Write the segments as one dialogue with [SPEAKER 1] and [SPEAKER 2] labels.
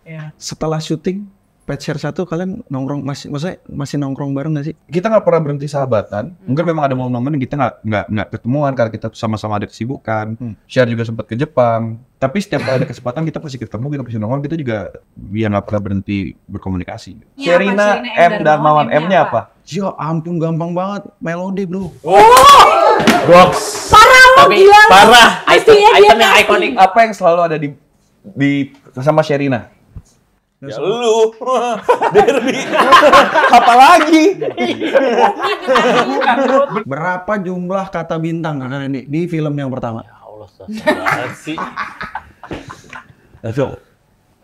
[SPEAKER 1] Iya.
[SPEAKER 2] Setelah syuting Pet Share 1 kalian nongkrong masih nongkrong bareng nggak sih?
[SPEAKER 3] Kita nggak pernah berhenti sahabatan. Mungkin memang ada momen-momen kita nggak ketemuan karena kita sama-sama ada kesibukan. Share juga sempat ke Jepang. Tapi setiap kali ada kesempatan kita pasti ketemu, kita pasti nongkrong. Kita juga ya nggak pernah berhenti berkomunikasi.
[SPEAKER 1] Ini apa,
[SPEAKER 3] Sherina M Darmawan M-nya apa?
[SPEAKER 2] Ya ampun gampang banget, melodi bro.
[SPEAKER 3] Goks.
[SPEAKER 1] Parah lo, gila.
[SPEAKER 4] Parah.
[SPEAKER 1] Pastinya dia
[SPEAKER 4] Item yang
[SPEAKER 1] pasti.
[SPEAKER 4] ikonik.
[SPEAKER 3] Apa yang selalu ada di sama Sherina?
[SPEAKER 4] Ya lu.
[SPEAKER 3] Derby. Apalagi?
[SPEAKER 2] Berapa jumlah kata bintang kalian ini di film yang pertama?
[SPEAKER 4] Ya Allah, banget sih.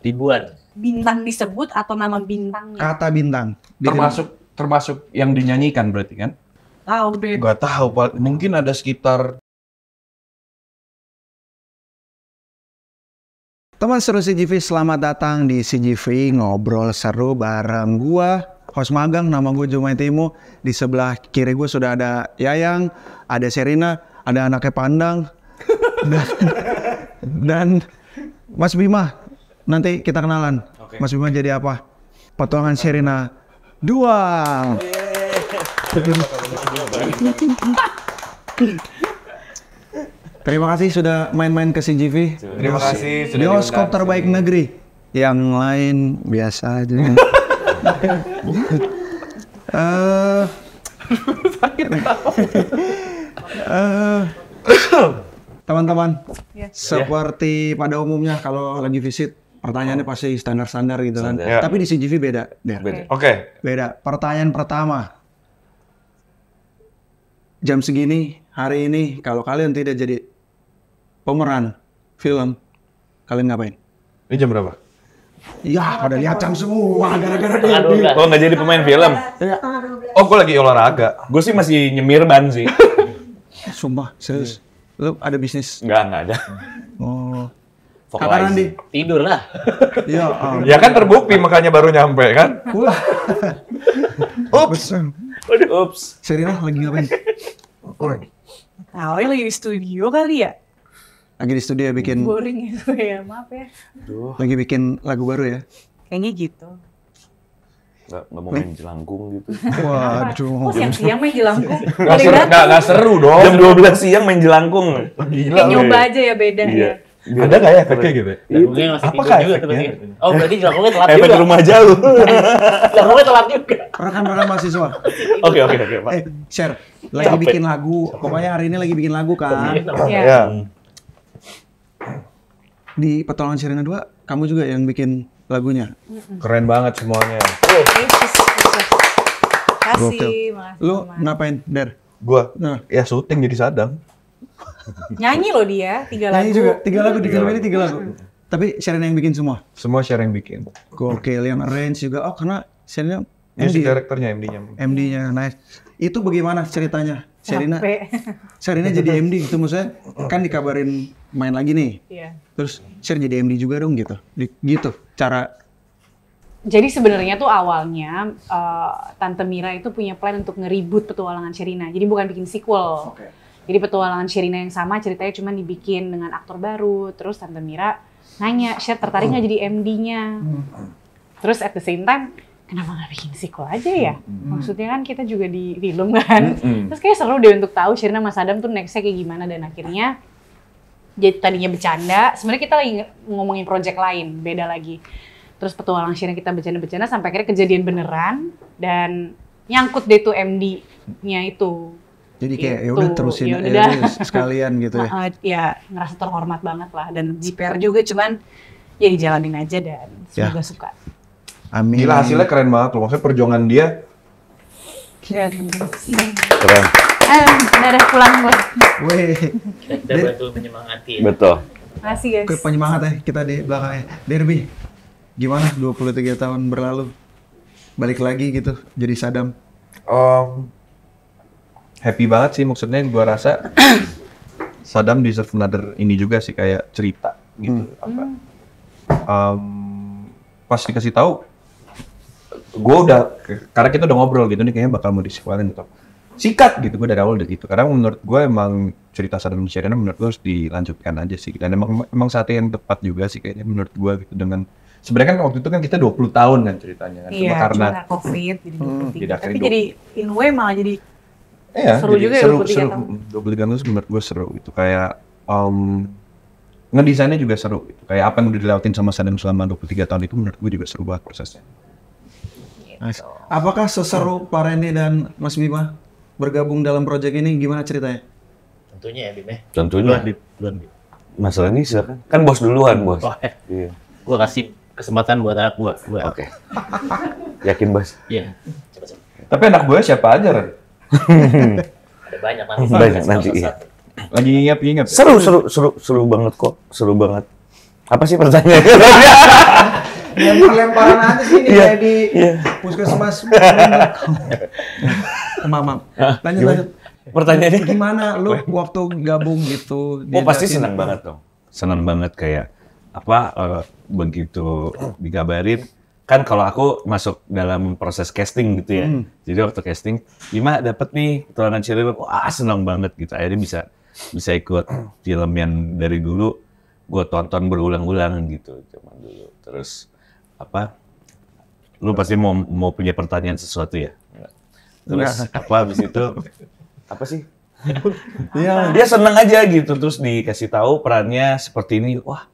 [SPEAKER 4] Ribuan.
[SPEAKER 1] Bintang disebut atau nama bintangnya?
[SPEAKER 2] Kata bintang. Di film.
[SPEAKER 3] Termasuk yang dinyanyikan berarti kan?
[SPEAKER 1] Tahu deh.
[SPEAKER 3] Gak tahu, mungkin ada sekitar.
[SPEAKER 2] Teman seru CGV, selamat datang di CGV Ngobrol Seru bareng gua, host magang, nama gue Jumai Timo. Di sebelah kiri gue sudah ada Yayang, ada Sherina, ada anaknya Pandang, dan Mas Bima. Nanti kita kenalan. Okay. Mas Bima jadi apa? Potongan Sherina 2. Terima kasih sudah main-main ke CGV.
[SPEAKER 3] Terima kasih sudah
[SPEAKER 2] Bioskop terbaik negeri. Yang lain biasa aja. Teman-teman, seperti pada umumnya kalau lagi visit, pertanyaannya pasti standar-standar gitu kan.
[SPEAKER 3] Standar.
[SPEAKER 2] Tapi di CGV beda.
[SPEAKER 3] Oke.
[SPEAKER 2] Beda. Pertanyaan pertama. Jam segini, hari ini, kalau kalian tidak jadi pemeran film, kalian ngapain?
[SPEAKER 3] Ini jam berapa?
[SPEAKER 2] Ya, pada lihat jam semua gara-gara dia.
[SPEAKER 4] Oh, nggak jadi pemain film?
[SPEAKER 3] Oh, gue lagi olahraga.
[SPEAKER 4] Gue sih masih nyemir ban sih.
[SPEAKER 2] Sumpah, serius. Lu ada bisnis?
[SPEAKER 4] Nggak ada.
[SPEAKER 2] Oh.
[SPEAKER 4] Fokus
[SPEAKER 2] Kakak Randi?
[SPEAKER 4] Tidur lah.
[SPEAKER 2] Iya.
[SPEAKER 3] Ya kan terbukti makanya baru nyampe kan?
[SPEAKER 2] Wah.
[SPEAKER 3] Ups.
[SPEAKER 4] Ups.
[SPEAKER 2] Sherina lagi ngapain?
[SPEAKER 1] Tahu lagi di studio kali ya?
[SPEAKER 2] Lagi di studio bikin,
[SPEAKER 1] Boring itu ya, maaf ya.
[SPEAKER 2] lagi bikin lagu baru ya?
[SPEAKER 1] Kayaknya gitu.
[SPEAKER 4] Nggak mau main jelangkung gitu.
[SPEAKER 2] Waduh.
[SPEAKER 1] Oh, siang-siang main jelangkung.
[SPEAKER 3] Nggak seru dong.
[SPEAKER 4] Jam 12 siang main jelangkung.
[SPEAKER 1] Kayak nyoba aja ya, beda ya.
[SPEAKER 3] Ada nggak ya efeknya gitu?
[SPEAKER 4] Jelangkungnya masih
[SPEAKER 3] Apakah
[SPEAKER 4] tidur juga
[SPEAKER 3] efeknya?
[SPEAKER 4] tuh. Oh, berarti jelangkungnya telat
[SPEAKER 3] Efek
[SPEAKER 4] juga.
[SPEAKER 3] rumah jauh.
[SPEAKER 4] Jelangkungnya telat juga.
[SPEAKER 2] Rekan-rekan mahasiswa.
[SPEAKER 4] Oke, Pak.
[SPEAKER 2] Share. Lagi bikin lagu. Pokoknya hari ini lagi bikin lagu kan?
[SPEAKER 1] Iya.
[SPEAKER 3] Ya.
[SPEAKER 2] Di Petualangan Sherina 2, kamu juga yang bikin lagunya?
[SPEAKER 3] Keren banget semuanya.
[SPEAKER 1] Kasih, makasih.
[SPEAKER 2] Lu ngapain, Der?
[SPEAKER 3] Gua
[SPEAKER 2] Nah.
[SPEAKER 3] ya syuting jadi Sadam.
[SPEAKER 1] Nyanyi loh dia, 3 lagu.
[SPEAKER 2] Nyanyi juga, 3 lagu di film ini 3 lagu. Tapi Sherina yang bikin semua?
[SPEAKER 3] Semua share yang bikin.
[SPEAKER 2] Gokil, yang arrange juga. Oh, karena Sherina
[SPEAKER 3] Music
[SPEAKER 2] MD.
[SPEAKER 3] directornya, MD-nya.
[SPEAKER 2] MD-nya, nice. Itu bagaimana ceritanya? Sherina jadi MD itu maksudnya kan dikabarin main lagi nih.
[SPEAKER 1] Iya.
[SPEAKER 2] Terus Sher jadi MD juga dong gitu. Gitu cara.
[SPEAKER 1] Jadi sebenarnya tuh awalnya Tante Mira itu punya plan untuk nge-reboot Petualangan Sherina. Jadi bukan bikin sequel. Jadi Petualangan Sherina yang sama ceritanya cuma dibikin dengan aktor baru. Terus Tante Mira nanya, Sher tertarik nggak jadi MD-nya? Terus at the same time, kenapa nggak bikin sequel aja ya? Maksudnya kan kita juga di film kan. Terus kayak seru deh untuk tahu Sherina Mas Adam tuh next-nya kayak gimana. Dan akhirnya jadi tadinya bercanda. Sebenarnya kita lagi ngomongin project lain, beda lagi. Terus Petualangan Sherina kita bercanda-bercanda sampai akhirnya kejadian beneran. Dan nyangkut deh tuh MD-nya itu.
[SPEAKER 2] Jadi kayak ya
[SPEAKER 1] Gitu.
[SPEAKER 2] udah terusin
[SPEAKER 1] Ya
[SPEAKER 2] aja
[SPEAKER 1] udah.
[SPEAKER 2] deh, sekalian gitu ya.
[SPEAKER 1] Ya ngerasa terhormat banget lah. Dan JPR juga cuman ya dijalanin aja dan semoga suka.
[SPEAKER 2] Amin.
[SPEAKER 3] Gila hasilnya keren banget loh. Maksudnya perjuangan dia
[SPEAKER 1] Keren.
[SPEAKER 3] keren.
[SPEAKER 1] Udah pulang gue.
[SPEAKER 2] Weh,
[SPEAKER 4] Kita bantu menyemangati ya.
[SPEAKER 3] Betul.
[SPEAKER 1] Makasih guys.
[SPEAKER 2] ke penyemangat ya kita di belakangnya. Derby, gimana 23 tahun berlalu? Balik lagi gitu, jadi Sadam.
[SPEAKER 3] Happy banget sih, maksudnya gua rasa Sadam deserve another ini juga sih, kayak cerita gitu. Pas dikasih tahu, gue udah, karena kita udah ngobrol gitu nih, kayaknya bakal mau disequelin gitu. Sikat gitu, gue dari awal udah gitu. Karena menurut gue emang cerita Sadam dan Sherina menurut gue harus dilanjutkan aja sih. Dan emang saatnya yang tepat juga sih kayaknya menurut gue gitu, dengan sebenarnya kan waktu itu kan kita 20 tahun kan ceritanya kan.
[SPEAKER 1] Iya,
[SPEAKER 3] Karena
[SPEAKER 1] cuma COVID jadi 23.
[SPEAKER 3] Tidak
[SPEAKER 1] Tapi
[SPEAKER 3] kayak
[SPEAKER 1] jadi in a way malah jadi seru
[SPEAKER 3] jadi
[SPEAKER 1] juga ya 23 tahun.
[SPEAKER 3] 23 tahun menurut gue seru gitu. Kayak ngedesainnya juga seru gitu. Kayak apa yang udah dilewatin sama Sadam selama 23 tahun itu menurut gue juga seru banget prosesnya.
[SPEAKER 2] Nice. Apakah seseru Pak Randy dan Mas Bima bergabung dalam proyek ini? Gimana ceritanya?
[SPEAKER 4] Tentunya ya, Bim ya.
[SPEAKER 5] Tentunya.
[SPEAKER 4] Duluan, Bim.
[SPEAKER 5] Masalah ini silakan. Kan bos duluan, bos.
[SPEAKER 4] Oh,
[SPEAKER 5] Iya.
[SPEAKER 4] Gua kasih kesempatan buat anak gua.
[SPEAKER 5] Oke. Yakin, bos?
[SPEAKER 4] Iya. Coba.
[SPEAKER 3] Tapi anak gue siapa aja Ren?
[SPEAKER 4] Ada banyak nanti.
[SPEAKER 5] Banyak nanti, iya.
[SPEAKER 3] Lagi ingat.
[SPEAKER 5] Seru banget kok. Seru banget. Apa sih pertanyaannya?
[SPEAKER 2] Lempar-lemparan aja sih ini kayak di puskesmas. Maaf. Lanjut.
[SPEAKER 5] Pertanyaannya
[SPEAKER 2] Gimana lu waktu gabung gitu?
[SPEAKER 5] Oh pasti
[SPEAKER 2] diajakin?
[SPEAKER 5] senang banget dong. Senang banget kayak begitu dikabarin. Kan kalau aku masuk dalam proses casting gitu ya. Jadi waktu casting, Bima dapet nih petualangan Sherina. Wah senang banget gitu. Akhirnya bisa ikut film yang dari dulu gue tonton berulang-ulang gitu zaman dulu. Terus lu pasti mau punya pertanyaan sesuatu ya? Terus habis itu apa sih? Iya, dia seneng aja gitu, terus dikasih tahu perannya seperti ini, wah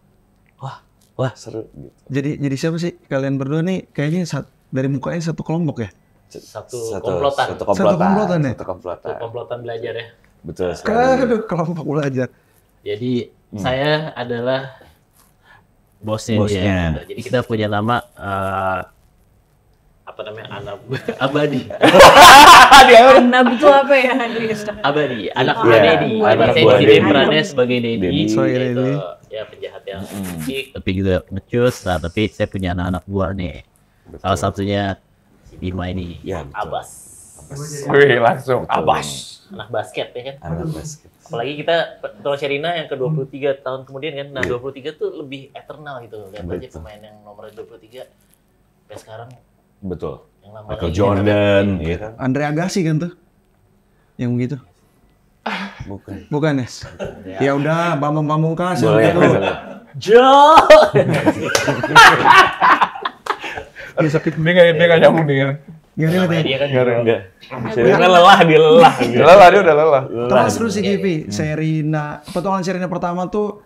[SPEAKER 5] seru. Gitu.
[SPEAKER 2] Jadi siapa sih kalian berdua nih? Kayaknya dari mukanya satu kelompok ya?
[SPEAKER 4] Satu komplotan.
[SPEAKER 5] Satu komplotan ya?
[SPEAKER 4] Satu komplotan belajar ya.
[SPEAKER 5] Betul sekali.
[SPEAKER 2] Aduh, kelompok belajar.
[SPEAKER 4] Jadi saya adalah bosnya.
[SPEAKER 5] Bosnya.
[SPEAKER 4] Jadi kita punya nama apa namanya, anak abadi.
[SPEAKER 1] Anak itu apa ya?
[SPEAKER 4] Abadi, anak
[SPEAKER 5] Iya,
[SPEAKER 4] buah Dedi.
[SPEAKER 5] anak
[SPEAKER 4] Saya
[SPEAKER 5] buah
[SPEAKER 4] di sini
[SPEAKER 5] Dedi.
[SPEAKER 4] perannya sebagai Dedi,
[SPEAKER 2] Sebagai
[SPEAKER 4] yaitu
[SPEAKER 2] Dedi.
[SPEAKER 4] ya penjahat yang baik, tapi juga ngecus. Nah, tapi saya punya anak-anak buah nih. Salah satunya si Bima ini,
[SPEAKER 5] Ya, betul.
[SPEAKER 4] Abbas.
[SPEAKER 3] Wih, langsung Abbas.
[SPEAKER 4] Anak basket ya kan.
[SPEAKER 5] Anak basket.
[SPEAKER 4] Apalagi kita Petualangan Sherina yang ke 23 tahun kemudian kan. Nah, 23 tuh lebih eternal gitu. Lihat aja
[SPEAKER 5] Betul.
[SPEAKER 4] pemain yang nomor 23 sampai sekarang
[SPEAKER 5] Betul.
[SPEAKER 4] yang namanya
[SPEAKER 5] Michael Jordan, iya kan?
[SPEAKER 2] Andre Agassi kan tuh? Yang begitu? Bukan ya? Ya udah, Bambang Pamungkas yang
[SPEAKER 5] Boleh,
[SPEAKER 2] gitu.
[SPEAKER 5] boleh.
[SPEAKER 4] Jo.
[SPEAKER 3] Aduh sakit, dia nggak nyambung nih.
[SPEAKER 2] Gimana
[SPEAKER 4] Namanya
[SPEAKER 2] teh?
[SPEAKER 4] dia kan
[SPEAKER 5] Enggak. Sherina lelah, dia lelah.
[SPEAKER 3] Dia lelah, dia udah lelah.
[SPEAKER 2] Terus terus si Givi, Sherina, petualangan Sherina pertama tuh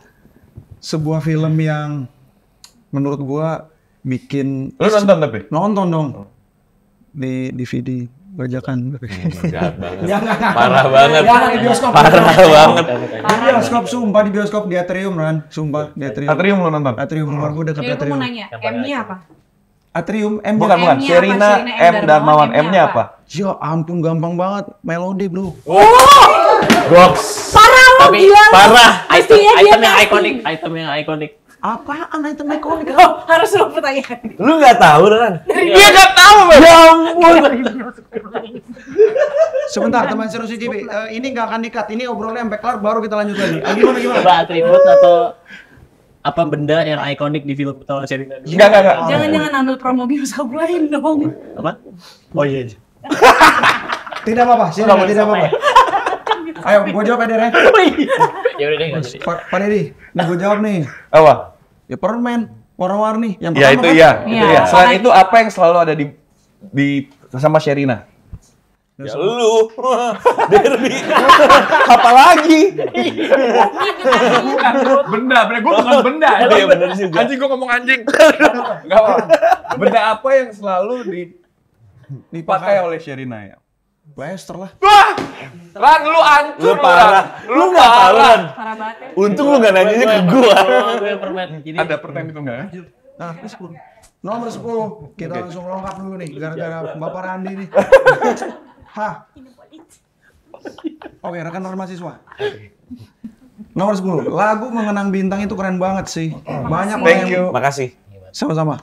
[SPEAKER 2] sebuah film yang menurut gua bikin
[SPEAKER 3] Lu nonton tapi?
[SPEAKER 2] nonton dong di DVD bajakan.
[SPEAKER 5] Jahat banget.
[SPEAKER 2] Jangan.
[SPEAKER 5] Parah banget.
[SPEAKER 2] Jangan di bioskop.
[SPEAKER 5] Parah banget.
[SPEAKER 2] Di bioskop, sumpah di bioskop di Atrium Ran, sumpah di Atrium.
[SPEAKER 3] Atrium lu nonton?
[SPEAKER 2] Atrium rumah gua dekat
[SPEAKER 1] Jadi aku mau
[SPEAKER 2] Atrium.
[SPEAKER 1] nanya, M-nya apa?
[SPEAKER 2] Atrium M
[SPEAKER 3] Bukan.
[SPEAKER 1] M-nya apa?
[SPEAKER 3] Sherina
[SPEAKER 1] Sherina
[SPEAKER 3] M Darmawan. M-nya apa?
[SPEAKER 2] Ya ampun gampang banget, melodi bro.
[SPEAKER 5] Goks.
[SPEAKER 4] Tapi parah. Item yang ikonik.
[SPEAKER 2] Apaan itu ikonik?
[SPEAKER 1] Oh, harus lo pertanyaan.
[SPEAKER 5] Lu nggak tahu kan?
[SPEAKER 3] Dia nggak tahu, Bang.
[SPEAKER 5] Ya ampun.
[SPEAKER 2] Sebentar teman seru si Jibi, ini nggak akan dikat, ini obrolannya sampai kelar baru kita lanjut lagi. Gimana?
[SPEAKER 4] Coba atribut atau apa benda yang ikonik di film Petualangan Sherina?
[SPEAKER 3] Enggak.
[SPEAKER 1] Jangan ambil promo bioskop lain dong.
[SPEAKER 4] Apa? Oh iya.
[SPEAKER 2] Tidak apa-apa, sini tidak apa-apa. Ayo, gua jawab ya, Dere.
[SPEAKER 4] Ya udah deh, nggak jadi.
[SPEAKER 2] Pak Dedi, nih gua jawab nih.
[SPEAKER 3] Apa?
[SPEAKER 2] Ya permen, warna-warni. Yang
[SPEAKER 3] Ya
[SPEAKER 2] pertama
[SPEAKER 3] itu
[SPEAKER 2] kan?
[SPEAKER 3] iya.
[SPEAKER 1] Iya.
[SPEAKER 3] Itu ya. Selain itu apa yang selalu ada di sama Sherina?
[SPEAKER 5] Ya lu. Derby. Apalagi?
[SPEAKER 3] Benda, gue bukan benda.
[SPEAKER 5] Iya benar juga.
[SPEAKER 3] Anjing, gue ngomong anjing. Enggak apa. Benda apa yang selalu dipakai oleh Sherina ya?
[SPEAKER 2] Blaster lah.
[SPEAKER 3] Wah! Ran, lu hancur
[SPEAKER 5] Lu parah. Lu nggak tahu kan?
[SPEAKER 1] Parah banget ya.
[SPEAKER 5] Untung lu nggak nanyanya ke gua.
[SPEAKER 4] Gue permen. Jadi
[SPEAKER 3] Ada pertanyaan itu enggak?
[SPEAKER 2] Nah, ini 10. Nomor 10. Kita langsung lengkap dulu nih, gara-gara Bapak Randi nih. Hah. Oke, rekan norma siswa. Nomor 10. Lagu Mengenang Bintang itu keren banget sih. Banyak orang
[SPEAKER 3] Thank you.
[SPEAKER 5] Makasih.
[SPEAKER 2] Sama-sama.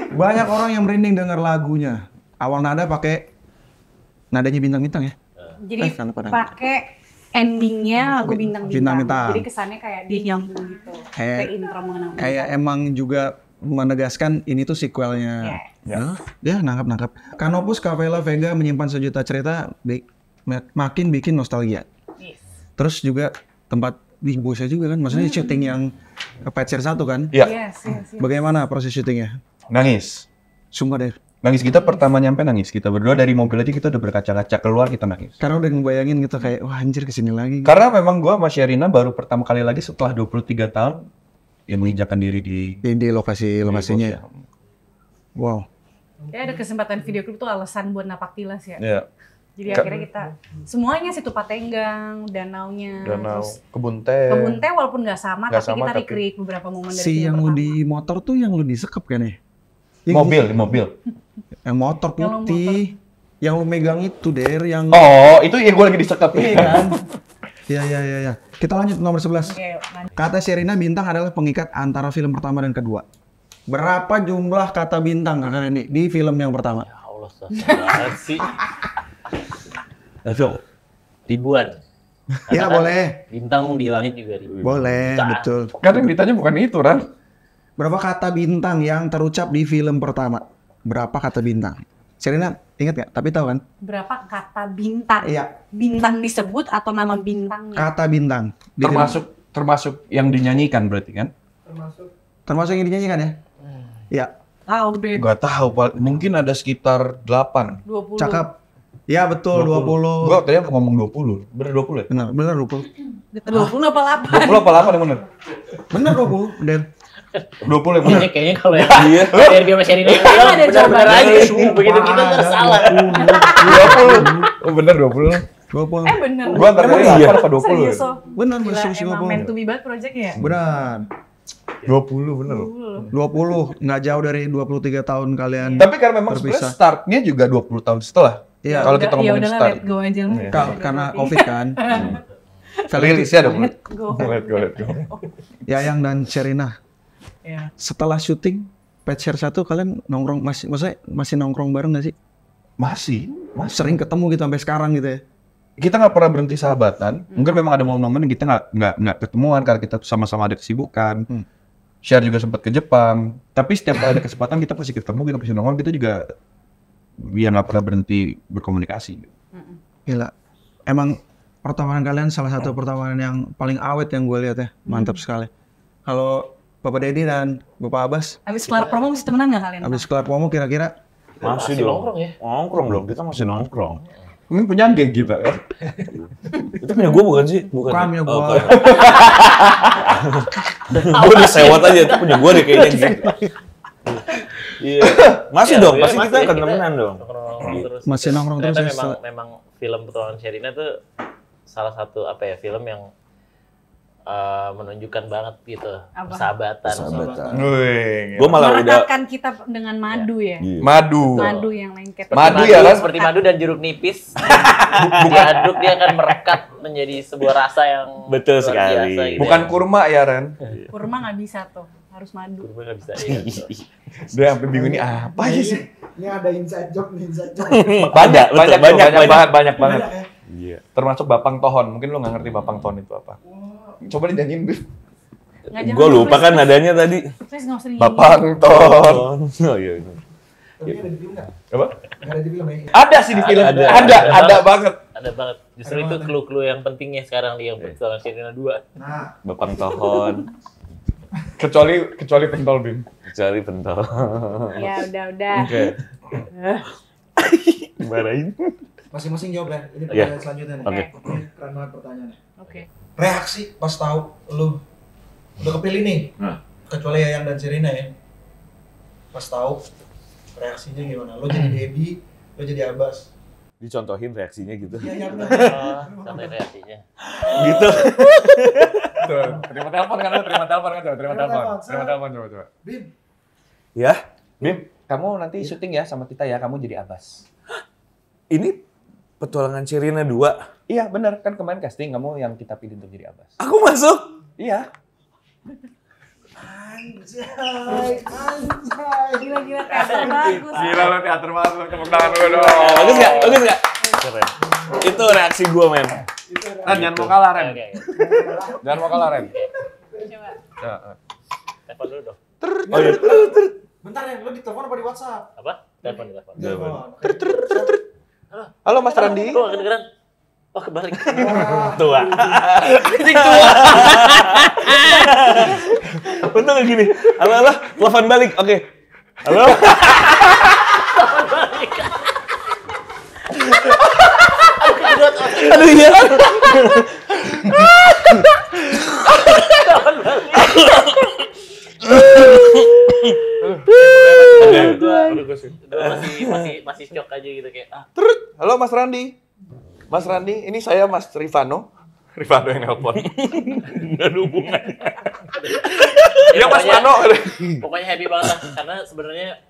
[SPEAKER 2] Banyak orang yang merinding dengar lagunya. Awal nada pakai nadanya bintang-bintang ya.
[SPEAKER 1] Jadi
[SPEAKER 2] kenapa?
[SPEAKER 1] pakai endingnya lagu
[SPEAKER 2] Bintang-bintang.
[SPEAKER 1] bintang-bintang. Jadi kesannya kayak dia nyambung gitu. Kayak intro Mengenang Bintang.
[SPEAKER 2] Kayak emang juga menegaskan ini tuh sequelnya.
[SPEAKER 1] Yes.
[SPEAKER 2] Ya, nangkap. Kanopus Capella Vega menyimpan sejuta cerita, makin bikin nostalgia.
[SPEAKER 1] Yes.
[SPEAKER 2] Terus juga tempat di Bosya juga kan, maksudnya syuting yang Pacer 1 kan?
[SPEAKER 3] Iya.
[SPEAKER 1] Yes.
[SPEAKER 2] Bagaimana proses syutingnya?
[SPEAKER 3] Nangis.
[SPEAKER 2] Sumpah deh.
[SPEAKER 3] Nangis kita pertama nyampe nangis. Kita berdua dari mobil aja kita udah berkaca-kaca keluar kita nangis.
[SPEAKER 2] Karena udah ngebayangin gitu kayak wah anjir kesini lagi.
[SPEAKER 3] Karena memang gua sama Sherina baru pertama kali lagi setelah 23 tahun yang menginjakan diri di
[SPEAKER 2] Di lokasinya ya. Wow.
[SPEAKER 1] Ya ada kesempatan video klip tuh alasan buat napak tilas ya.
[SPEAKER 3] Iya.
[SPEAKER 1] Jadi akhirnya kita semuanya situ Patenggang, danaunya,
[SPEAKER 3] Danau,
[SPEAKER 1] terus
[SPEAKER 3] kebun teh.
[SPEAKER 1] kebun teh walaupun nggak sama,
[SPEAKER 3] Nggak
[SPEAKER 1] tapi
[SPEAKER 3] sama,
[SPEAKER 1] kita
[SPEAKER 3] tapi-
[SPEAKER 1] recreate beberapa momen dari
[SPEAKER 2] Si
[SPEAKER 1] film
[SPEAKER 2] yang lu
[SPEAKER 1] pertama.
[SPEAKER 2] di motor tuh yang lu disekep kan ya?
[SPEAKER 3] Di mobil.
[SPEAKER 2] Yang motor
[SPEAKER 1] Yang lu
[SPEAKER 2] putih. Yang lu megang itu Der yang
[SPEAKER 3] Oh, itu yang gua lagi disekap
[SPEAKER 2] kan. Iya. Kita lanjut nomor 11.
[SPEAKER 1] Oke, lanjut.
[SPEAKER 2] Kata Sherina bintang adalah pengikat antara film pertama dan kedua. Berapa jumlah kata bintang kakak ini di film yang pertama?
[SPEAKER 4] Ya Allah, susah banget sih. Ribuan.
[SPEAKER 2] Ya boleh.
[SPEAKER 4] Bintang di langit juga ribuan.
[SPEAKER 2] Boleh,
[SPEAKER 4] Jutaan.
[SPEAKER 2] betul.
[SPEAKER 3] Kan yang ditanya bukan itu, Ran.
[SPEAKER 2] Berapa kata bintang yang terucap di film pertama? Berapa kata bintang? Sherina ingat gak? Tapi tahu kan?
[SPEAKER 1] Berapa kata bintang?
[SPEAKER 2] Iya.
[SPEAKER 1] Bintang disebut atau nama bintangnya?
[SPEAKER 2] Kata bintang. Di film-
[SPEAKER 3] Termasuk yang dinyanyikan berarti kan?
[SPEAKER 2] termasuk yang dinyanyikan ya? Iya.
[SPEAKER 1] Tahu deh.
[SPEAKER 3] Gak tahu, mungkin ada sekitar 8.
[SPEAKER 1] 20.
[SPEAKER 2] Cakep. Ya betul 20.
[SPEAKER 3] Gua tadi ngomong 20. Bener 20 ya?
[SPEAKER 2] Benar 20.
[SPEAKER 1] 20 apa 8?
[SPEAKER 3] 20 apa 8 yang bener?
[SPEAKER 2] Benar 20. Dan
[SPEAKER 3] 20 yang bener.
[SPEAKER 4] Kayaknya kalau yang Sergio sama Sherina yang bilang
[SPEAKER 1] Ada
[SPEAKER 4] benar-benar
[SPEAKER 1] jawabannya.
[SPEAKER 4] aja. Begitu kita tersalah.
[SPEAKER 3] 20. Oh bener 20.
[SPEAKER 2] 20.
[SPEAKER 1] Bener.
[SPEAKER 3] Gua antara tadi 8 apa 20 ya?
[SPEAKER 1] Serius so.
[SPEAKER 2] Benar
[SPEAKER 1] Gila,
[SPEAKER 2] benar
[SPEAKER 1] emang meant to
[SPEAKER 2] 20.
[SPEAKER 1] be banget projectnya ya?
[SPEAKER 2] Benar.
[SPEAKER 3] 20 bener.
[SPEAKER 2] 20 nggak jauh dari 23 tahun kalian.
[SPEAKER 3] Tapi karena memang sebenarnya
[SPEAKER 2] Berpisah.
[SPEAKER 3] startnya juga 20 tahun setelah.
[SPEAKER 2] Iya.
[SPEAKER 3] Kalau kita
[SPEAKER 1] Ya
[SPEAKER 3] ngomongin
[SPEAKER 1] udahlah,
[SPEAKER 3] start.
[SPEAKER 1] let go aja lah.
[SPEAKER 2] Karena Covid kan.
[SPEAKER 3] Rilisnya ada.
[SPEAKER 1] Let go.
[SPEAKER 3] Let go.
[SPEAKER 2] Yayang dan Sherina.
[SPEAKER 1] Ya.
[SPEAKER 2] Setelah syuting Pacer 1 kalian nongkrong masih nongkrong bareng nggak sih?
[SPEAKER 3] Masih.
[SPEAKER 2] Sering ketemu gitu sampai sekarang gitu ya?
[SPEAKER 3] Kita nggak pernah berhenti sahabatan. Mungkin memang ada momen-momen yang kita nggak ketemuan karena kita sama-sama ada kesibukan. Share juga sempat ke Jepang. Tapi setiap kali ada kesempatan kita pasti ketemu, kita pasti nongkrong. Kita juga ya nggak pernah berhenti berkomunikasi.
[SPEAKER 2] Gila. Emang pertemanan kalian salah satu pertemanan yang paling awet yang gue lihat ya. Mantap sekali. Kalau Bapak Dedi dan Bapak Abbas,
[SPEAKER 1] Habis kelar promo masih temenan nggak kalian?
[SPEAKER 2] habis kelar promo kira-kira
[SPEAKER 5] Masih
[SPEAKER 4] nongkrong ya?
[SPEAKER 5] Nongkrong dong, kita masih nongkrong.
[SPEAKER 3] Mungkin punya geng kita kan?
[SPEAKER 5] Itu punya gue bukan sih? Bukan.
[SPEAKER 2] Bukan ya
[SPEAKER 5] Oh,
[SPEAKER 2] gua.
[SPEAKER 5] gue udah sewot aja, itu punya gue deh kayaknya gitu. Iya. Masih
[SPEAKER 4] Iya,
[SPEAKER 5] dong,
[SPEAKER 4] iya,
[SPEAKER 5] pasti
[SPEAKER 4] masih.
[SPEAKER 5] kita akan temenan dong.
[SPEAKER 4] Nongkrong terus.
[SPEAKER 2] Masih nongkrong terus
[SPEAKER 4] Ternyata
[SPEAKER 2] ya,
[SPEAKER 4] memang film Petualangan Sherina tuh salah satu film yang menunjukkan banget gitu
[SPEAKER 1] Apa?
[SPEAKER 4] persahabatan.
[SPEAKER 3] Wih.
[SPEAKER 5] Gue malah udah
[SPEAKER 1] Merekatkan kita dengan madu ya.
[SPEAKER 3] Madu.
[SPEAKER 1] Madu yang lengket.
[SPEAKER 3] Madu ya, Ran?
[SPEAKER 4] Seperti madu dan jeruk nipis. Diaduk dia akan merekat menjadi sebuah rasa yang
[SPEAKER 5] Betul
[SPEAKER 4] luar
[SPEAKER 5] sekali.
[SPEAKER 4] biasa gitu
[SPEAKER 3] Bukan
[SPEAKER 4] ya.
[SPEAKER 3] kurma ya, Ren?
[SPEAKER 1] Kurma nggak bisa tuh, harus madu.
[SPEAKER 4] Kurma nggak bisa.
[SPEAKER 3] Dia sampai bingung ini apa ya sih?
[SPEAKER 6] Ini ada inside joke nih, inside joke.
[SPEAKER 3] Banyak
[SPEAKER 5] banyak.
[SPEAKER 3] banget.
[SPEAKER 6] Banyak ya?
[SPEAKER 5] Iya.
[SPEAKER 3] Termasuk Bapang Tohon. Mungkin lu nggak ngerti Bapang Tohon itu apa. Coba dinyanyiin, Bif.
[SPEAKER 1] Nggak, jangan
[SPEAKER 5] Gue lupa
[SPEAKER 1] please,
[SPEAKER 5] kan nadanya tadi.
[SPEAKER 1] Please nggak usah
[SPEAKER 3] Bapang Tohon.
[SPEAKER 5] Oh iya.
[SPEAKER 6] Tapi ada di film nggak?
[SPEAKER 3] Apa?
[SPEAKER 6] Nggak ada di film ya?
[SPEAKER 3] Ada sih di film. Ada banget.
[SPEAKER 4] Ada banget. Justru itu clue-clue yang pentingnya sekarang di yang Petualangan Sherina 2.
[SPEAKER 6] Nah,
[SPEAKER 5] Bapang Tohon.
[SPEAKER 3] Kecuali pentol, Bim.
[SPEAKER 5] Cari pentol.
[SPEAKER 1] Ya udah.
[SPEAKER 3] Oke.
[SPEAKER 5] Marahin.
[SPEAKER 6] masing-masing jawab ya. Ini
[SPEAKER 5] Iya.
[SPEAKER 6] pertanyaan selanjutnya nih.
[SPEAKER 5] Oke.
[SPEAKER 6] Ini keren banget pertanyaannya.
[SPEAKER 1] Oke.
[SPEAKER 6] Reaksi pas tahu lu udah kepilih nih. Kecuali Yayang dan Sherina ya. Pas tahu reaksinya gimana? Lu jadi Dedi, lu jadi Abbas.
[SPEAKER 5] Dicontohin reaksinya gitu.
[SPEAKER 6] Yayang dan
[SPEAKER 4] Sampai reaksinya.
[SPEAKER 5] Gitu.
[SPEAKER 3] Tuh, terima telepon kan? Terima telepon coba.
[SPEAKER 6] Bim,
[SPEAKER 5] Ya.
[SPEAKER 3] Bim, kamu nanti syuting ya sama kita ya. Kamu jadi Abbas.
[SPEAKER 5] Ini Petualangan Sherina 2.
[SPEAKER 3] Iya, benar. Kan kemarin casting kamu yang kita pilih untuk jadi Abbas.
[SPEAKER 5] Aku masuk.
[SPEAKER 3] Iya.
[SPEAKER 6] anjay.
[SPEAKER 1] Gila teater bagus.
[SPEAKER 3] lo teater banget. Tepuk tangan dulu dong.
[SPEAKER 5] Bagus nggak? Bagus nggak? Keren. Itu reaksi gue, men.
[SPEAKER 3] Ren, jangan mau kalah, Ren.
[SPEAKER 4] Oke.
[SPEAKER 3] Jangan mau kalah, Ren.
[SPEAKER 1] Coba.
[SPEAKER 3] Ya,
[SPEAKER 4] Telepon dulu dong.
[SPEAKER 5] Oh iya.
[SPEAKER 6] Bentar ya, lu ditelepon apa di WhatsApp?
[SPEAKER 4] Apa? Telepon.
[SPEAKER 6] Telepon.
[SPEAKER 3] Halo, Mas Randi.
[SPEAKER 4] Kok kedengeran? Oh kebalik.
[SPEAKER 5] Tua. Untung nggak gini. Halo, telepon balik. Oke. Halo. Aduh iya.
[SPEAKER 4] Masih shock aja gitu kayak
[SPEAKER 5] Terus, halo Mas Randi. Mas Randi, ini saya Mas Rifano. Rifano yang nelpon. Nggak ada hubungannya. Iya Mas Rano.
[SPEAKER 4] Pokoknya happy banget lah karena sebenarnya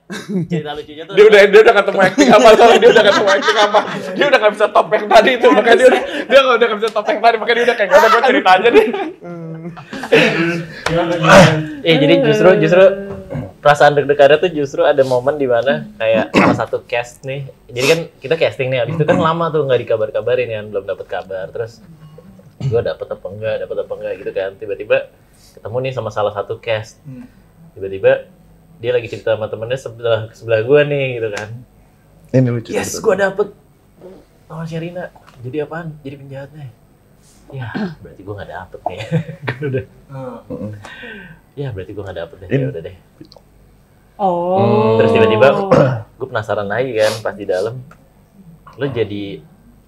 [SPEAKER 4] cerita lucunya tuh
[SPEAKER 5] Dia udah ketemu acting apa soalnya dia udah ketemu acting apa. Dia udah nggak bisa top yang tadi itu makanya dia udah nggak bisa top yang tadi makanya dia udah kayak udah gue cerita aja deh.
[SPEAKER 4] jadi justru perasaan deg-degannya tuh justru ada momen di mana kayak salah satu cast nih. Jadi kan kita casting nih, habis itu kan lama tuh nggak dikabar-kabarin kan, belum dapat kabar. Terus gue dapet apa enggak gitu kan. Tiba-tiba ketemu nih sama salah satu cast. Tiba-tiba dia lagi cerita sama temennya sebelah gue nih gitu kan.
[SPEAKER 5] Ini lucu.
[SPEAKER 4] Yes, gue dapet sama Sherina. Jadi apaan? Jadi penjahatnya. Ya, berarti gue nggak dapet nih. Ya, berarti gue nggak dapet deh. Ya udah deh.
[SPEAKER 1] Oh.
[SPEAKER 4] Terus tiba-tiba gue penasaran lagi kan pas di dalam. Lo jadi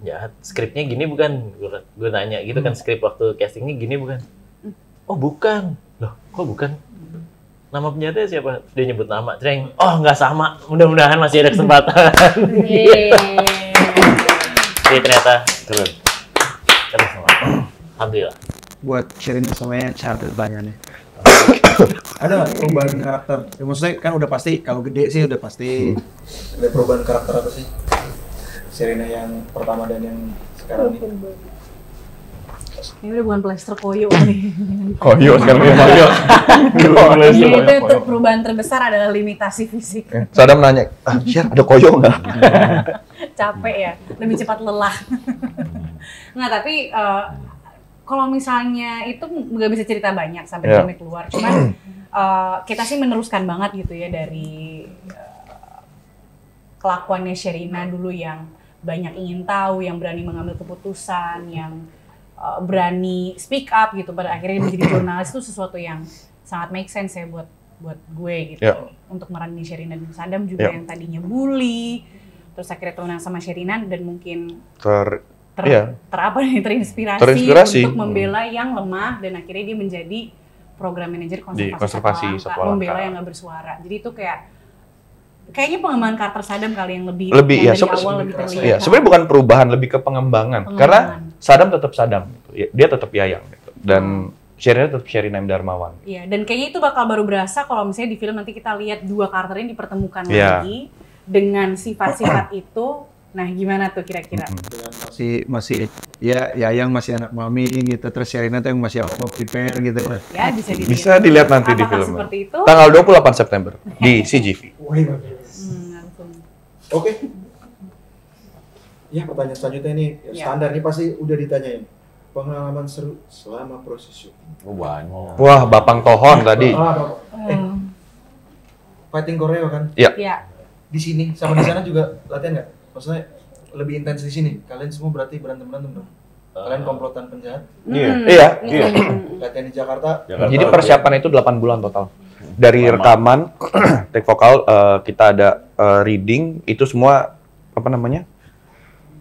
[SPEAKER 4] jahat. Skripnya gini bukan? Gue nanya gitu kan, skrip waktu castingnya gini bukan? Oh bukan. Loh, kok bukan? Nama penjahatnya siapa? Dia nyebut nama. Ceng. Oh nggak sama. Mudah-mudahan masih ada kesempatan. Jadi ternyata keren. Alhamdulillah.
[SPEAKER 2] Buat Sherina semuanya catat banyak nih.
[SPEAKER 6] Ada nggak perubahan karakter?
[SPEAKER 2] Ya, maksudnya kan udah pasti, kalau gede sih udah pasti.
[SPEAKER 6] Ada perubahan karakter apa sih? Sherina yang pertama dan yang sekarang ini.
[SPEAKER 1] Ini udah bukan plester koyo nih.
[SPEAKER 5] Koyo sekarang dia Mario.
[SPEAKER 1] Jadi itu perubahan terbesar adalah limitasi fisik.
[SPEAKER 5] Sadam nanya, Sher ada koyo nggak?
[SPEAKER 1] Capek ya, lebih cepat lelah. Nggak, tapi kalau misalnya itu nggak bisa cerita banyak sampai filmnya keluar. Cuman kita sih meneruskan banget gitu ya dari kelakuannya Sherina dulu yang banyak ingin tahu, yang berani mengambil keputusan, yang berani speak up gitu. Pada akhirnya menjadi jurnalis itu sesuatu yang sangat make sense ya buat gue gitu. Untuk meranin Sherina dan Sadam juga yang tadinya bully, terus akhirnya temenan sama Sherina dan mungkin terinspirasi untuk membela yang lemah dan akhirnya dia menjadi program manajer konservasi Satwa Langka, membela yang nggak bersuara. Jadi itu kayaknya pengembangan karakter Sadam kali yang lebih ya, dari awal lebih terlihat.
[SPEAKER 5] Iya, sebenarnya bukan perubahan, lebih ke pengembangan. Karena Sadam tetap Sadam, dia tetap Yayang gitu. Dan Sherina tetap Sherina M. Darmawan.
[SPEAKER 1] Iya, dan kayaknya itu bakal baru berasa kalau misalnya di film nanti kita lihat dua karakter ini dipertemukan lagi dengan sifat-sifat itu. Nah, gimana tuh kira-kira?
[SPEAKER 2] Masih ya Yayang masih anak mami gitu, terus Sherina tuh yang masih prepare gitu.
[SPEAKER 1] Ya,
[SPEAKER 5] bisa dilihat nanti di film.
[SPEAKER 1] Seperti itu?
[SPEAKER 5] Tanggal 28 September di CGV.
[SPEAKER 6] Oke. Ya, pertanyaan selanjutnya ini standar nih pasti udah ditanyain. Pengalaman seru selama proses syuting.
[SPEAKER 5] Banyak. Wah, Bapang Tohon tadi.
[SPEAKER 6] Fighting Koreo kan?
[SPEAKER 1] Iya.
[SPEAKER 6] Di sini sama di sana juga latihan nggak? Maksudnya lebih intens di sini. Kalian semua berarti berantem dong. Kalian komplotan penjahat.
[SPEAKER 5] Iya.
[SPEAKER 6] Latihan di Jakarta.
[SPEAKER 5] Jadi persiapan itu 8 bulan total. Dari rekaman, take vokal, kita ada reading, itu semua apa namanya?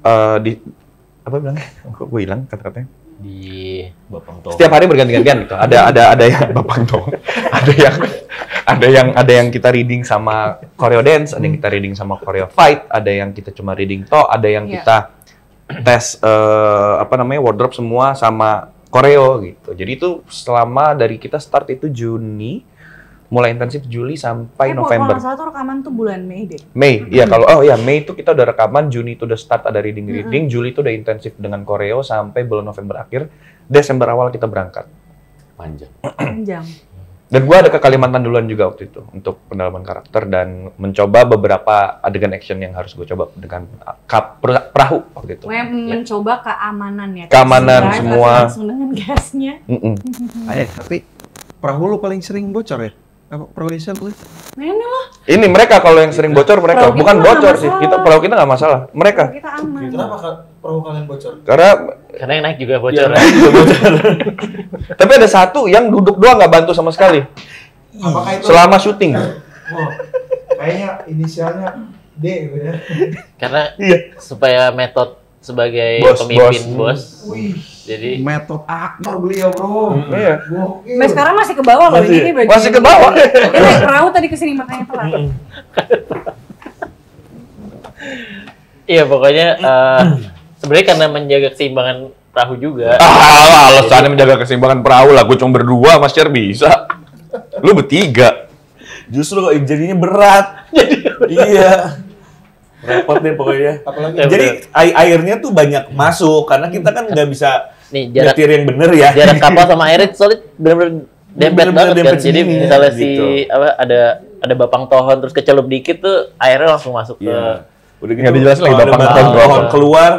[SPEAKER 5] Apa bilangnya? Kok gue hilang kata-katanya?
[SPEAKER 4] Di Bapang Tohon.
[SPEAKER 5] Setiap hari berganti-gantian gitu. Ada yang Bapang Tohon. ada yang kita reading sama choreo dance, ada yang kita reading sama choreo fight, ada yang kita cuma reading ada yang kita tes wardrobe semua sama choreo gitu. Jadi itu selama dari kita start itu Juni, mulai intensif Juli sampai November.
[SPEAKER 1] Kalau salah tuh rekaman tuh bulan Mei deh.
[SPEAKER 5] Mei, iya Mei itu kita udah rekaman, Juni itu udah start ada reading, Juli itu udah intensif dengan choreo sampai bulan November akhir, Desember awal kita berangkat.
[SPEAKER 4] Panjang.
[SPEAKER 5] Dan gua ada ke Kalimantan duluan juga waktu itu untuk pendalaman karakter dan mencoba beberapa adegan action yang harus gue coba dengan perahu waktu itu.
[SPEAKER 1] Mencoba keamanan ya.
[SPEAKER 5] Keamanan semua.
[SPEAKER 1] Langsung dengan gasnya.
[SPEAKER 2] Tapi perahu lu paling sering bocor ya? Perahu lu?
[SPEAKER 1] Mana lah?
[SPEAKER 5] Ini mereka kalau yang sering bocor mereka, bukan bocor sih. Perahu kita nggak masalah. Mereka.
[SPEAKER 1] Kita aman.
[SPEAKER 6] Kenapa perahu kalian bocor?
[SPEAKER 5] Karena
[SPEAKER 4] yang naik juga bocor.
[SPEAKER 5] Tapi ada satu yang duduk doang nggak bantu sama sekali.
[SPEAKER 6] Apakah itu
[SPEAKER 3] Selama syuting.
[SPEAKER 6] Oh, kayaknya inisialnya D gitu ya.
[SPEAKER 4] Karena supaya metode sebagai
[SPEAKER 3] Bos,
[SPEAKER 4] pemimpin bos.
[SPEAKER 6] Wih,
[SPEAKER 4] Jadi
[SPEAKER 2] Metode
[SPEAKER 6] aktor beliau bro.
[SPEAKER 3] Iya.
[SPEAKER 6] Gokil.
[SPEAKER 1] Mas sekarang masih ke bawah loh ini bagian.
[SPEAKER 3] Masih ke bawah.
[SPEAKER 1] Dia naik perahu tadi kesini makanya telat.
[SPEAKER 4] iya pokoknya sebenarnya karena menjaga keseimbangan perahu juga.
[SPEAKER 3] Alasannya menjaga keseimbangan perahu lah. Gue cuma berdua, Mas Cer bisa. Lu bertiga.
[SPEAKER 5] Justru jadinya berat. Iya. Repot deh pokoknya.
[SPEAKER 6] Apalagi
[SPEAKER 5] Jadi airnya tuh banyak masuk karena kita kan nggak bisa
[SPEAKER 4] Nih jarak
[SPEAKER 5] nyetir yang bener ya.
[SPEAKER 4] jarak kapal sama airnya soalnya bener-bener dempet
[SPEAKER 5] Bener-bener
[SPEAKER 4] banget kan.
[SPEAKER 5] dempet
[SPEAKER 4] Jadi
[SPEAKER 5] segini,
[SPEAKER 4] misalnya
[SPEAKER 5] gitu.
[SPEAKER 4] ada bapang tohon terus kecelup dikit tuh airnya langsung masuk ke
[SPEAKER 5] Iya. Udah gitu.
[SPEAKER 3] Nggak dijelasin lagi,
[SPEAKER 5] kalau ada
[SPEAKER 3] bapang
[SPEAKER 5] batang
[SPEAKER 3] tohon.
[SPEAKER 5] pohon keluar,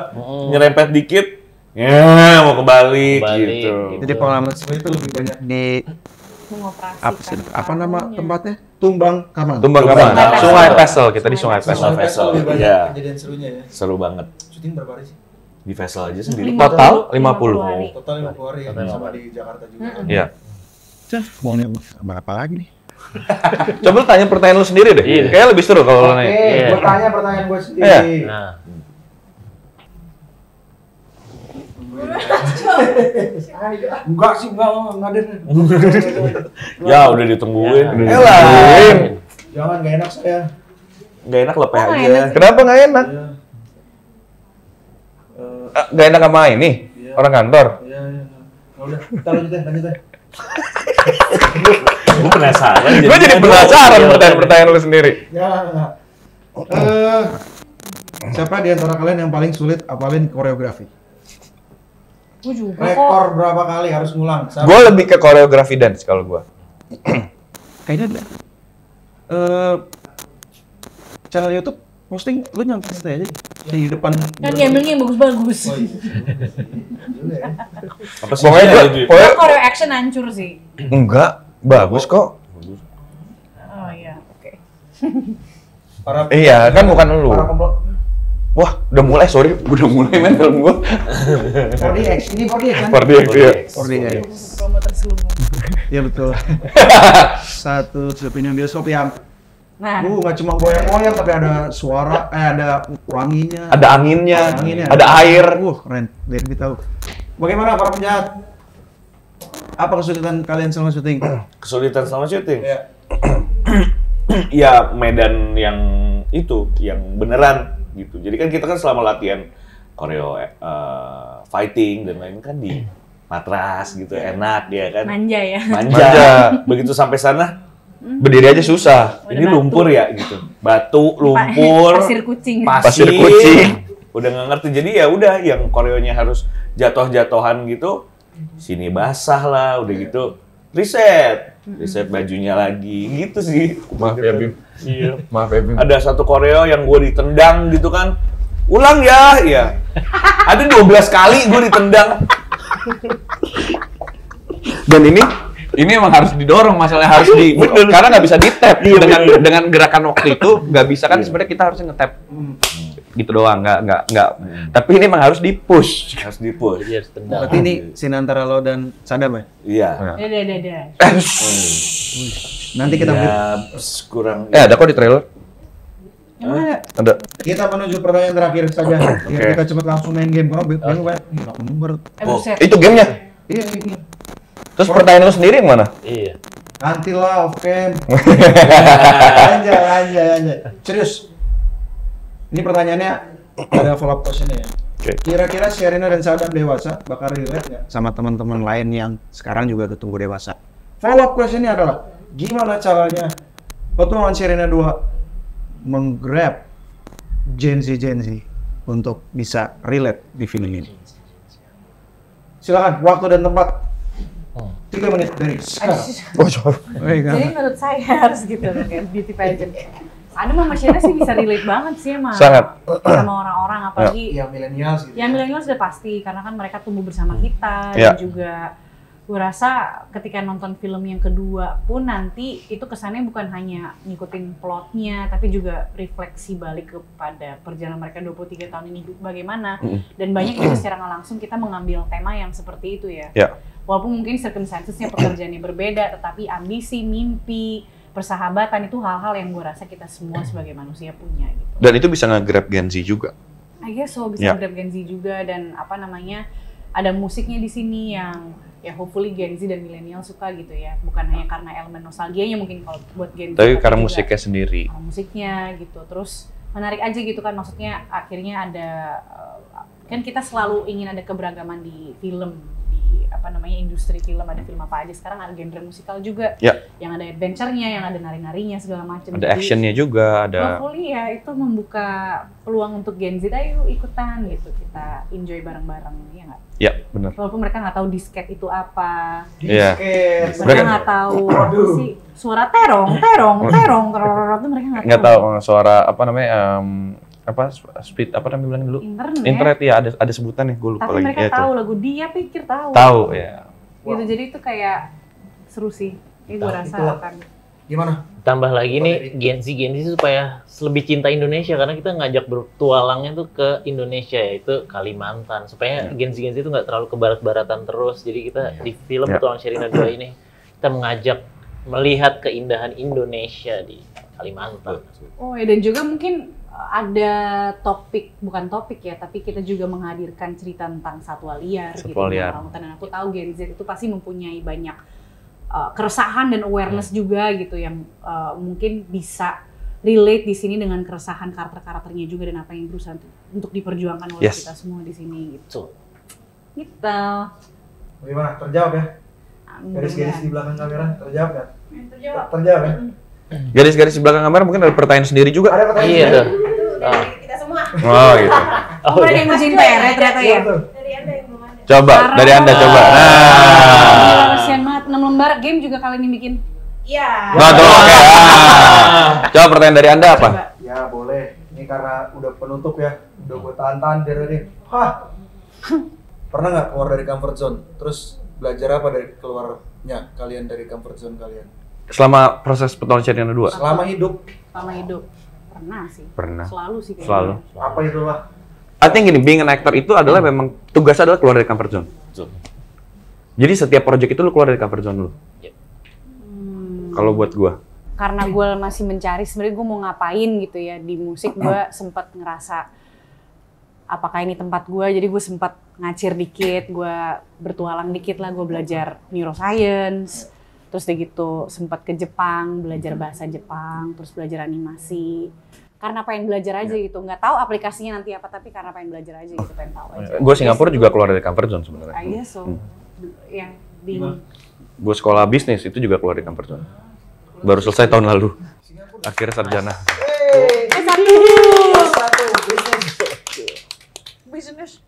[SPEAKER 5] nyerempet dikit, ya mau kebalik
[SPEAKER 4] Balik,
[SPEAKER 5] gitu.
[SPEAKER 4] gitu.
[SPEAKER 2] Jadi pengalaman seperti itu lebih banyak di
[SPEAKER 1] Mengoperasikan
[SPEAKER 2] apa nama
[SPEAKER 1] perahunya.
[SPEAKER 2] tempatnya? Tumbang Kamang.
[SPEAKER 3] Tumbang
[SPEAKER 5] Tumbang
[SPEAKER 3] Kamang.
[SPEAKER 5] Kamang.
[SPEAKER 3] Sungai Pesel, kita di Sungai
[SPEAKER 6] Pesel
[SPEAKER 3] Pesel.
[SPEAKER 5] Vessel.
[SPEAKER 6] lebih banyak
[SPEAKER 5] Iya.
[SPEAKER 6] kejadian serunya ya.
[SPEAKER 5] Seru banget.
[SPEAKER 6] Syuting berapa hari sih?
[SPEAKER 5] Di vessel aja sendiri.
[SPEAKER 1] 50
[SPEAKER 3] Total
[SPEAKER 1] 50 hari.
[SPEAKER 6] Total 50 hari ya,
[SPEAKER 4] Total
[SPEAKER 6] sama
[SPEAKER 4] 50
[SPEAKER 6] di Jakarta juga.
[SPEAKER 3] Iya.
[SPEAKER 2] Cah, uangnya berapa lagi nih?
[SPEAKER 3] Coba lu tanya pertanyaan lu sendiri deh.
[SPEAKER 4] Iya.
[SPEAKER 3] Kayaknya lebih seru kalau lu
[SPEAKER 6] Oke,
[SPEAKER 3] nanya.
[SPEAKER 4] Iya.
[SPEAKER 6] gue tanya pertanyaan gue sendiri.
[SPEAKER 3] Iya.
[SPEAKER 4] Nah,
[SPEAKER 6] Enggak sih, enggak ada.
[SPEAKER 5] Ya udah ditungguin.
[SPEAKER 4] Ya.
[SPEAKER 3] Elah.
[SPEAKER 6] Jangan, gak enak saya.
[SPEAKER 5] Gak enak lepeh
[SPEAKER 1] Oh, nggak
[SPEAKER 5] aja.
[SPEAKER 1] enak.
[SPEAKER 3] Kenapa nggak enak?
[SPEAKER 6] Iya.
[SPEAKER 3] Nggak enak sama ini?
[SPEAKER 6] Iya.
[SPEAKER 3] Orang kantor?
[SPEAKER 6] Iya, iya. Nah, udah, kita lanjut deh.
[SPEAKER 5] Gue penasaran.
[SPEAKER 3] Gue jadi penasaran pertanyaan-pertanyaan lu sendiri.
[SPEAKER 6] Ya, enggak. Siapa di antara kalian yang paling sulit apalin koreografi?
[SPEAKER 1] Gue juga kok.
[SPEAKER 6] Rekor berapa kali harus ngulang? Siapa?
[SPEAKER 3] Gue lebih ke koreografi dance kalau gue.
[SPEAKER 2] Kayaknya ada. Channel YouTube posting lu nyampe aja di depan.
[SPEAKER 1] Kan gamblingnya yang bagus-bagus.
[SPEAKER 6] Oh, iya. Dulu ya.
[SPEAKER 5] Apa sih?
[SPEAKER 3] Pokoknya gue,
[SPEAKER 1] Kan koreo action hancur sih.
[SPEAKER 3] enggak, bagus kok.
[SPEAKER 1] Oh iya, oke.
[SPEAKER 6] Para
[SPEAKER 3] Iya, kan bukan lu.
[SPEAKER 6] para komplot.
[SPEAKER 3] Wah, udah mulai, sorry. Udah mulai main film gue.
[SPEAKER 6] 4DX, ini 4DX kan?
[SPEAKER 3] 4DX, iya.
[SPEAKER 1] Promo terselubung.
[SPEAKER 2] Iya betul. Satu sepinang bioskop yang
[SPEAKER 1] Nah,
[SPEAKER 2] nggak cuma goyang-goyang tapi ada suara, ada wanginya.
[SPEAKER 3] Ada anginnya,
[SPEAKER 2] Anginnya.
[SPEAKER 3] ada air.
[SPEAKER 2] Keren. Biar kita tahu.
[SPEAKER 6] Bagaimana para penjahat?
[SPEAKER 2] Apa kesulitan kalian selama syuting?
[SPEAKER 5] Kesulitan selama syuting.
[SPEAKER 6] Ya.
[SPEAKER 5] Ya medan yang itu, yang beneran gitu. Jadi kan kita kan selama latihan koreo fighting dan lain kan di matras gitu, enak dia kan.
[SPEAKER 1] manja ya.
[SPEAKER 5] Manja. Begitu sampai sana,
[SPEAKER 3] Berdiri aja susah.
[SPEAKER 1] Udah
[SPEAKER 5] ini
[SPEAKER 1] batu.
[SPEAKER 5] lumpur ya gitu. Batu, lumpur,
[SPEAKER 1] Pasir kucing.
[SPEAKER 3] Pasir kucing.
[SPEAKER 5] Udah nggak ngerti. Jadi ya udah yang koreonya harus jatuh-jatuhan gitu. Sini basah lah, udah gitu. Reset bajunya lagi gitu sih.
[SPEAKER 3] Maaf ya, Bim.
[SPEAKER 5] Iya.
[SPEAKER 3] Maaf ya, Bim.
[SPEAKER 5] Ada satu koreo yang gue ditendang gitu kan. Ulang ya, iya. Ada 12 kali gue ditendang.
[SPEAKER 3] Dan ini emang harus didorong, masalahnya harus di karena nggak bisa di tap dengan gerakan waktu itu nggak bisa kan sebenarnya kita harusnya nge-tap gitu doang nggak tapi ini emang harus di push.
[SPEAKER 5] Harus di-push.
[SPEAKER 4] jadi harus tendang.
[SPEAKER 2] Berarti ini scene antara lo dan Sadam ya?
[SPEAKER 5] Iya.
[SPEAKER 1] Dadah.
[SPEAKER 2] Nanti kita
[SPEAKER 5] Ya, kurang.
[SPEAKER 3] ada kok di trailer. Ada.
[SPEAKER 6] Kita menuju pertanyaan terakhir saja. Biar
[SPEAKER 3] Oke.
[SPEAKER 6] kita cepat langsung main game. Karena banyak nomor.
[SPEAKER 1] Buset.
[SPEAKER 3] Itu gamenya.
[SPEAKER 6] Iya, iya.
[SPEAKER 3] Terus pertanyaan lu sendiri yang mana?
[SPEAKER 4] Iya.
[SPEAKER 6] Nanti lah off cam. Anjay. Serius. Ini pertanyaannya ada follow up question-nya ya.
[SPEAKER 3] Oke.
[SPEAKER 6] Kira-kira Sherina dan Sadam dewasa bakal relate nggak?
[SPEAKER 2] sama teman-teman lain yang sekarang juga udah tumbuh dewasa.
[SPEAKER 6] Follow up question-nya adalah gimana caranya petualangan Sherina 2
[SPEAKER 2] Menggrab Gen Z untuk bisa relate di film ini.
[SPEAKER 6] Silakan waktu dan tempat. 3 menit dari sekarang.
[SPEAKER 1] Jadi menurut saya harus gitu loh, kayak beauty pageant. Ada Mama Shena sih bisa relate banget sih
[SPEAKER 3] Sangat.
[SPEAKER 1] sama orang-orang, apalagi
[SPEAKER 6] Ya milenial gitu.
[SPEAKER 1] ya milenial sudah pasti karena kan mereka tumbuh bersama kita
[SPEAKER 3] Ya.
[SPEAKER 1] dan juga gue rasa ketika nonton film yang kedua pun nanti itu kesannya bukan hanya ngikutin plotnya tapi juga refleksi balik kepada perjalanan mereka 23 tahun ini bagaimana dan banyak juga secara nggak langsung kita mengambil tema yang seperti itu ya.
[SPEAKER 3] Ya.
[SPEAKER 1] Walaupun mungkin circumstancesnya pekerjaannya berbeda, tetapi ambisi, mimpi, persahabatan itu hal-hal yang gue rasa kita semua sebagai manusia punya gitu.
[SPEAKER 3] Dan itu bisa nge-grab Gen Z juga.
[SPEAKER 1] I guess so, bisa grab Gen Z juga, dan ada musiknya di sini yang ya hopefully Gen Z dan milenial suka gitu ya. Bukan hanya karena elemen nostalgianya mungkin kalau buat Gen Z.
[SPEAKER 3] Tapi karena musiknya sendiri.
[SPEAKER 1] Karena musiknya gitu. Terus menarik aja gitu kan, maksudnya akhirnya ada kan kita selalu ingin ada keberagaman di film, di industri film, ada film apa aja. Sekarang ada genre musikal juga. Yang ada adventure-nya, yang ada nari-narinya segala macam.
[SPEAKER 3] Ada action-nya juga, ada.
[SPEAKER 1] Hopefully ya itu membuka peluang untuk Gen Z, ayo ikutan gitu, kita enjoy bareng-bareng, ya nggak?
[SPEAKER 3] Ya, benar.
[SPEAKER 1] Walaupun mereka nggak tahu disket itu apa.
[SPEAKER 3] Iya.
[SPEAKER 1] Mereka nggak tahu apa sih suara terong itu mereka
[SPEAKER 3] nggak tahu suara speed bilangin dulu. Internet ya, ada sebutan nih, gue lupa
[SPEAKER 1] tapi
[SPEAKER 3] lagi.
[SPEAKER 1] Mereka tahu lagu dia pikir tahu.
[SPEAKER 3] Tahu ya.
[SPEAKER 1] Gitu, jadi itu kayak seru sih. Ini gue rasa akan.
[SPEAKER 6] Gimana?
[SPEAKER 4] Tambah lagi nih Gen Z supaya lebih cinta Indonesia, karena kita ngajak bertualangnya tuh ke Indonesia, yaitu Kalimantan, supaya Gen Z itu nggak terlalu ke barat-baratan terus. Jadi kita di film Petualangan Sherina 2 ini kita mengajak melihat keindahan Indonesia di Kalimantan.
[SPEAKER 1] Oh ya, dan juga mungkin ada bukan topik ya, tapi kita juga menghadirkan cerita tentang satwa liar gitu. Dan aku tahu Gen Z itu pasti mempunyai banyak keresahan dan awareness juga gitu yang mungkin bisa relate di sini dengan keresahan karakter-karakternya juga, dan apa yang berusaha untuk diperjuangkan oleh kita semua di sini gitu. Gitu.
[SPEAKER 6] Bagaimana? Terjawab ya? Garis-garis di belakang kamera terjawab kan? Terjawab ya?
[SPEAKER 3] Garis-garis di belakang kamera mungkin ada pertanyaan sendiri juga.
[SPEAKER 6] Ada pertanyaan
[SPEAKER 4] Iya tuh.
[SPEAKER 7] Dari kita semua.
[SPEAKER 3] Oh gitu.
[SPEAKER 1] Ada yang ngucin PR ternyata ya?
[SPEAKER 7] Dari Anda yang belum ada.
[SPEAKER 3] Coba, dari Anda coba.
[SPEAKER 1] Kasian banget, 6 lembar game juga kalian yang bikin.
[SPEAKER 7] Iya.
[SPEAKER 3] Nah, tuh, oke. Coba pertanyaan dari Anda apa?
[SPEAKER 6] Ya boleh. Ini karena udah penutup ya. Udah gue tahan-tahan dari tadi. Pernah nggak keluar dari comfort zone? Terus belajar apa dari keluarnya kalian dari comfort zone kalian?
[SPEAKER 3] Selama proses Petualangan Sherina 2?
[SPEAKER 6] Selama hidup.
[SPEAKER 1] Pernah sih.
[SPEAKER 3] Pernah.
[SPEAKER 1] Selalu sih kayaknya.
[SPEAKER 3] Selalu.
[SPEAKER 6] Apa itu lah?
[SPEAKER 3] I think gini, being an actor itu adalah memang tugasnya adalah keluar dari comfort zone. Jadi setiap project itu lu keluar dari comfort zone lu. Kalau buat gua.
[SPEAKER 1] Karena gue masih mencari sebenarnya gue mau ngapain gitu ya di musik, gue sempat ngerasa apakah ini tempat gue, jadi gue sempat ngacir dikit, gue bertualang dikit lah, gue belajar neuroscience, terus udah gitu sempat ke Jepang, belajar bahasa Jepang, terus belajar animasi. Karena pengen belajar aja gitu, nggak tahu aplikasinya nanti apa, tapi karena pengen belajar aja gitu, pengen tahu aja.
[SPEAKER 3] Gue Singapura juga keluar dari comfort zone sebenarnya.
[SPEAKER 1] Iya so, yang di
[SPEAKER 3] Gue sekolah bisnis itu juga keluar dari comfort zone. Baru selesai tahun lalu. Akhirnya sarjana.
[SPEAKER 6] Bisnis.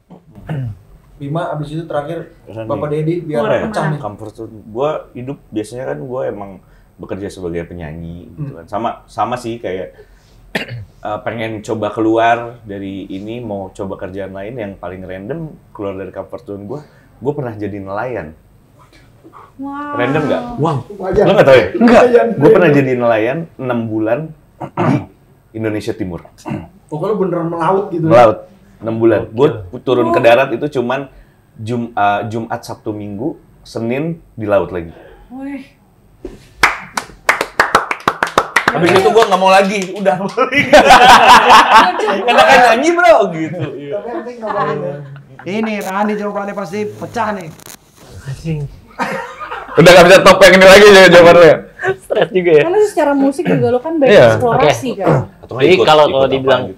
[SPEAKER 6] Bima, abis itu terakhir Bapak Dedi biar pecah nih.
[SPEAKER 5] Comfort zone. Gue hidup biasanya kan gue emang bekerja sebagai penyanyi gitu kan. Sama sih kayak pengen coba keluar dari ini, mau coba kerjaan lain yang paling random keluar dari comfort zone gue. Gue pernah jadi nelayan.
[SPEAKER 1] Wow.
[SPEAKER 5] Random nggak?
[SPEAKER 3] Wow.
[SPEAKER 5] Lo nggak tahu ya? Enggak. Gue pernah jadi nelayan 6 bulan di Indonesia Timur.
[SPEAKER 6] Pokoknya beneran melaut gitu.
[SPEAKER 5] Melaut 6 bulan. Gue turun ke darat itu cuman Jumat, Sabtu, Minggu, Senin di laut lagi.
[SPEAKER 1] Wih.
[SPEAKER 5] Habis itu gue nggak mau lagi, udah balik. Karena kan nyanyi bro, gitu.
[SPEAKER 2] Ini Rani jawabannya pasti pecah nih.
[SPEAKER 3] Udah gak bisa top yang ini lagi ya jawabannya.
[SPEAKER 4] Stres juga ya.
[SPEAKER 1] Karena secara musik juga lo kan banyak eksplorasi kan.
[SPEAKER 4] Jadi kalau dibilang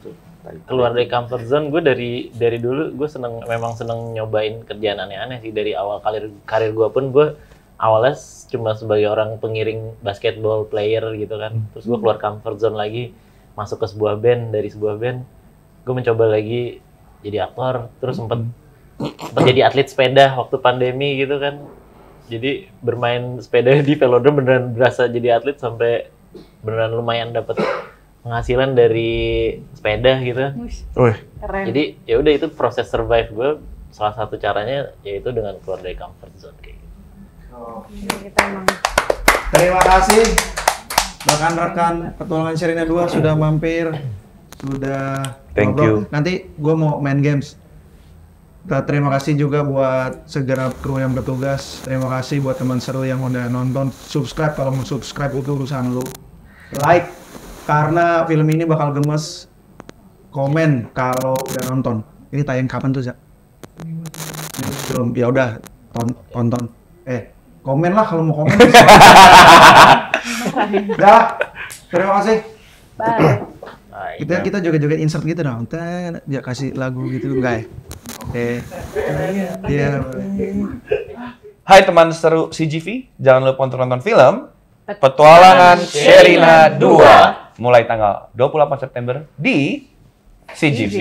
[SPEAKER 4] keluar dari comfort zone, gue dari dulu gue memang seneng nyobain kerjaan aneh-aneh sih. Dari awal karir gue pun gue awalnya cuma sebagai orang pengiring basketball player gitu kan. Terus gue keluar comfort zone lagi, masuk ke sebuah band. Dari sebuah band gue mencoba lagi jadi aktor, terus sempat jadi atlet sepeda waktu pandemi gitu kan. Jadi bermain sepeda di velodrome beneran berasa jadi atlet, sampai beneran lumayan dapat penghasilan dari sepeda gitu.
[SPEAKER 1] Keren.
[SPEAKER 4] Jadi ya udah, itu proses survive gue. Salah satu caranya yaitu dengan keluar dari comfort zone kayak gitu.
[SPEAKER 1] Kita emang.
[SPEAKER 2] Terima kasih rekan-rekan Petualangan Sherina 2 sudah mampir, sudah
[SPEAKER 3] Thank
[SPEAKER 2] ngobrol.
[SPEAKER 3] you.
[SPEAKER 2] Nanti gue mau main games. Terima kasih juga buat segenap kru yang bertugas. Terima kasih buat teman seru yang udah nonton. Subscribe kalau mau subscribe itu urusan lu. Like karena film ini bakal gemes. Komen kalau udah nonton. Ini tayang kapan tuh, Zak? Belum. Ya udah tonton. Komen lah kalau mau komen. Dah. Terima kasih.
[SPEAKER 1] Bye.
[SPEAKER 2] Kita juga insert gitu dong. Dia kasih lagu gitu enggak ya? Iya.
[SPEAKER 3] Hai teman seru CGV, jangan lupa untuk nonton film Petualangan Sherina 2 mulai tanggal 28 September di CGV.